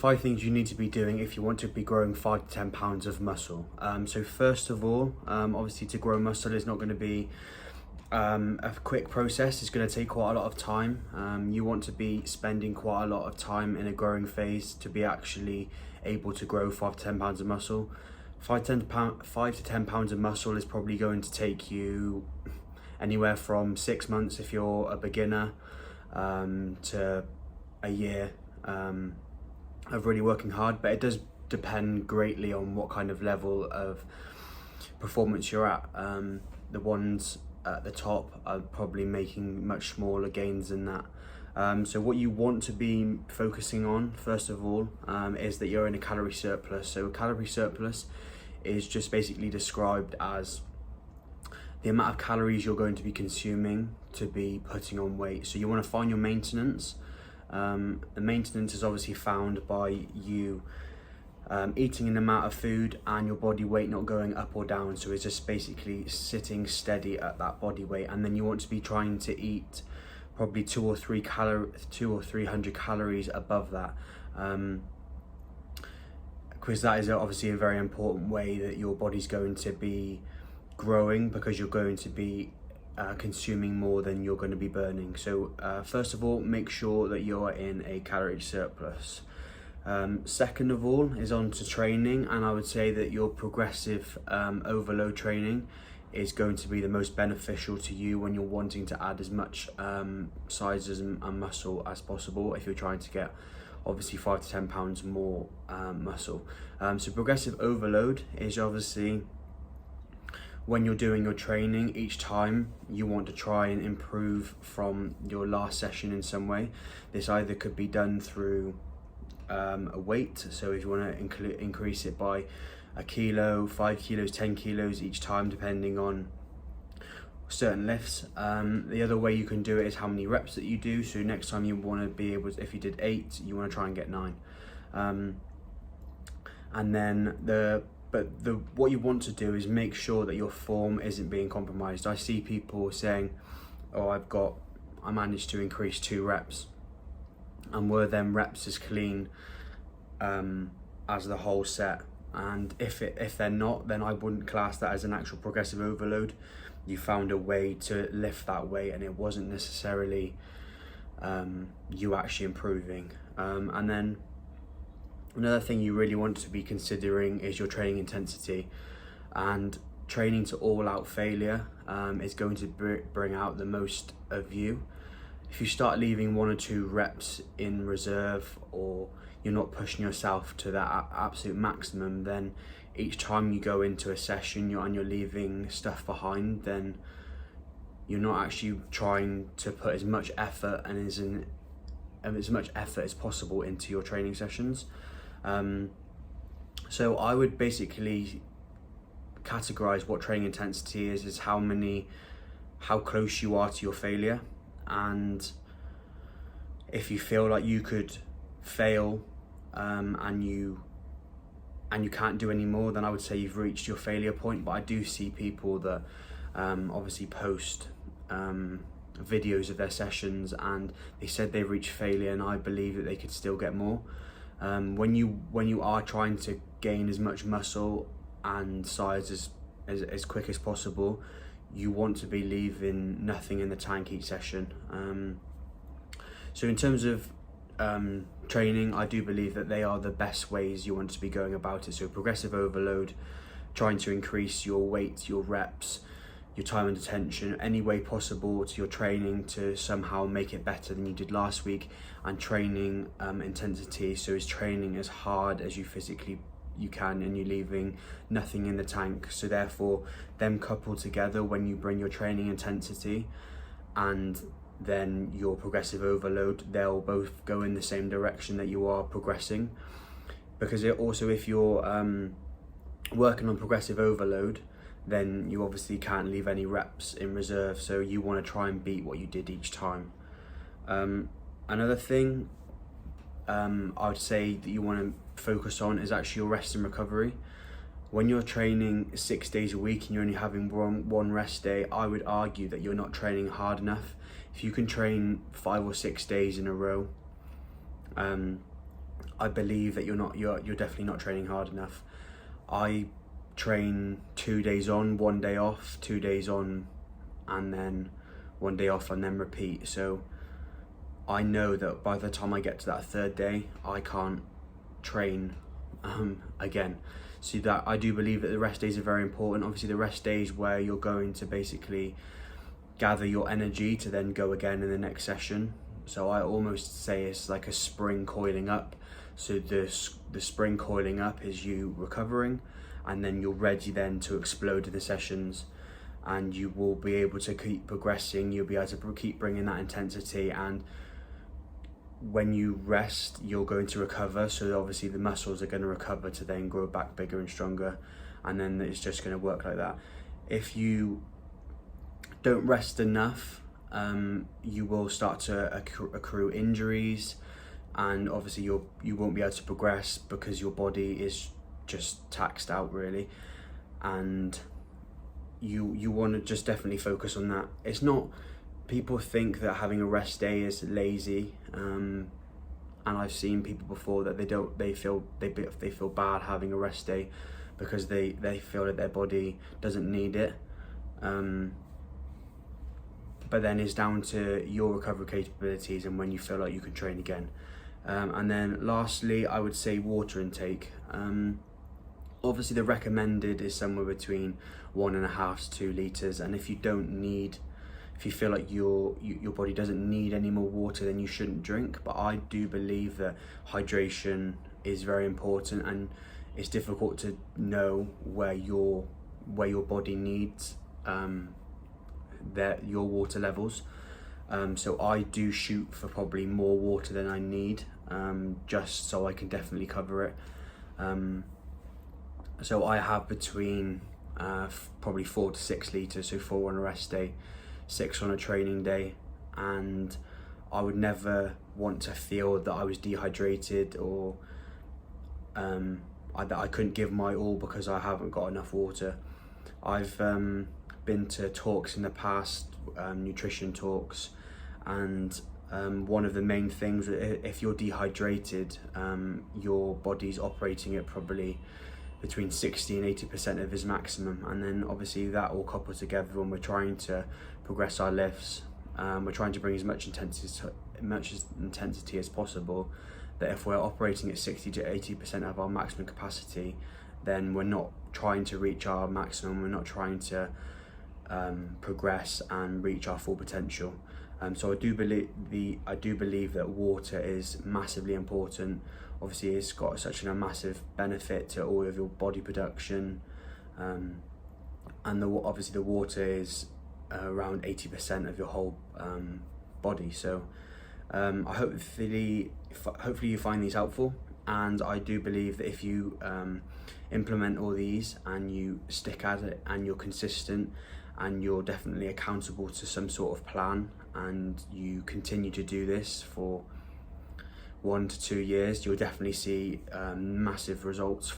5 things you need to be doing if you want to be growing 5 to 10 pounds of muscle. So first of all, obviously to grow muscle is not going to be a quick process. It's going to take quite a lot of time. You want to be spending quite a lot of time in a growing phase to be actually able to grow 5 to 10 pounds of muscle. 5 to 10 pounds of muscle is probably going to take you anywhere from 6 months if you're a beginner, to a year of really working hard, but it does depend greatly on what kind of level of performance you're at. The ones at the top are probably making much smaller gains than that. So what you want to be focusing on first of all is that you're in a calorie surplus. So a calorie surplus is just basically described as the amount of calories you're going to be consuming to be putting on weight. So you want to find your maintenance. The maintenance is obviously found by you eating an amount of food and your body weight not going up or down. So it's just basically sitting steady at that body weight, and then you want to be trying to eat probably 2 or 300 calories above that, because that is obviously a very important way that your body's going to be growing, because you're going to be consuming more than you're going to be burning. So first of all, make sure that you're in a calorie surplus. Second of all is on to training, and I would say that your progressive overload training is going to be the most beneficial to you when you're wanting to add as much sizes and muscle as possible, if you're trying to get obviously 5 to 10 pounds more muscle. So progressive overload is obviously when you're doing your training, each time you want to try and improve from your last session in some way. This either could be done through a weight, so if you want to increase it by a kilo, 5 kilos, 10 kilos each time, depending on certain lifts. The other way you can do it is how many reps that you do. So next time you want to be able to, if you did 8, you want to try and get 9. And then what you want to do is make sure that your form isn't being compromised. I see people saying, oh, I managed to increase 2 reps, and were them reps as clean as the whole set? And if they're not, then I wouldn't class that as an actual progressive overload. You found a way to lift that weight, and it wasn't necessarily you actually improving. And then another thing you really want to be considering is your training intensity, and training to all-out failure is going to bring out the most of you. If you start leaving 1 or 2 reps in reserve, or you're not pushing yourself to that absolute maximum, then each time you go into a session you're leaving stuff behind, then you're not actually trying to put as much effort and as much effort as possible into your training sessions. So I would basically categorize what training intensity is as how close you are to your failure. And if you feel like you could fail and you can't do any more, then I would say you've reached your failure point. But I do see people that obviously post videos of their sessions, and they said they've reached failure, and I believe that they could still get more. When you are trying to gain as much muscle and size as quick as possible, you want to be leaving nothing in the tank each session. So in terms of training, I do believe that they are the best ways you want to be going about it. So progressive overload, trying to increase your weight, your reps, your time and attention, any way possible to your training to somehow make it better than you did last week. And training intensity, so it's training as hard as you can, and you're leaving nothing in the tank. So therefore, them coupled together, when you bring your training intensity and then your progressive overload, they'll both go in the same direction that you are progressing. Because if you're working on progressive overload, then you obviously can't leave any reps in reserve, so you want to try and beat what you did each time. Another thing I would say that you want to focus on is actually your rest and recovery. When you're training 6 days a week and you're only having one rest day, I would argue that you're not training hard enough. If you can train 5 or 6 days in a row, I believe that you're definitely not training hard enough. I train 2 days on, 1 day off, 2 days on, and then 1 day off, and then repeat. So I know that by the time I get to that third day, I can't train again. So that I do believe that the rest days are very important. Obviously, the rest days where you're going to basically gather your energy to then go again in the next session. So I almost say it's like a spring coiling up. So the spring coiling up is you recovering, and then you're ready then to explode in the sessions, and you will be able to keep progressing. You'll be able to keep bringing that intensity, and when you rest, you're going to recover. So obviously the muscles are going to recover to then grow back bigger and stronger, and then it's just going to work like that. If you don't rest enough, you will start to accrue injuries, and obviously you won't be able to progress because your body is just taxed out really, and you want to just definitely focus on that. It's not, people think that having a rest day is lazy, and I've seen people before that they feel bad having a rest day because they feel that their body doesn't need it, but then it's down to your recovery capabilities and when you feel like you can train again. And then lastly, I would say water intake. Obviously the recommended is somewhere between 1.5 to 2 litres, and if you feel like your body doesn't need any more water, then you shouldn't drink. But I do believe that hydration is very important, and it's difficult to know where your body needs your water levels. So I do shoot for probably more water than I need, just so I can definitely cover it. So I have between probably 4 to 6 litres, so 4 on a rest day, 6 on a training day, and I would never want to feel that I was dehydrated or that I couldn't give my all because I haven't got enough water. I've been to talks in the past, nutrition talks, and one of the main things, if you're dehydrated, your body's operating at probably between 60 and 80% of its maximum, and then obviously that all coupled together when we're trying to progress our lifts, we're trying to bring as much intensity as possible, that if we're operating at 60 to 80% of our maximum capacity, then we're not trying to reach our maximum, we're not trying to progress and reach our full potential. So I do believe that water is massively important. Obviously it's got such a massive benefit to all of your body production, and obviously the water is around 80% of your whole body. So hopefully you find these helpful, and I do believe that if you implement all these and you stick at it and you're consistent and you're definitely accountable to some sort of plan, and you continue to do this for 1 to 2 years, you'll definitely see massive results.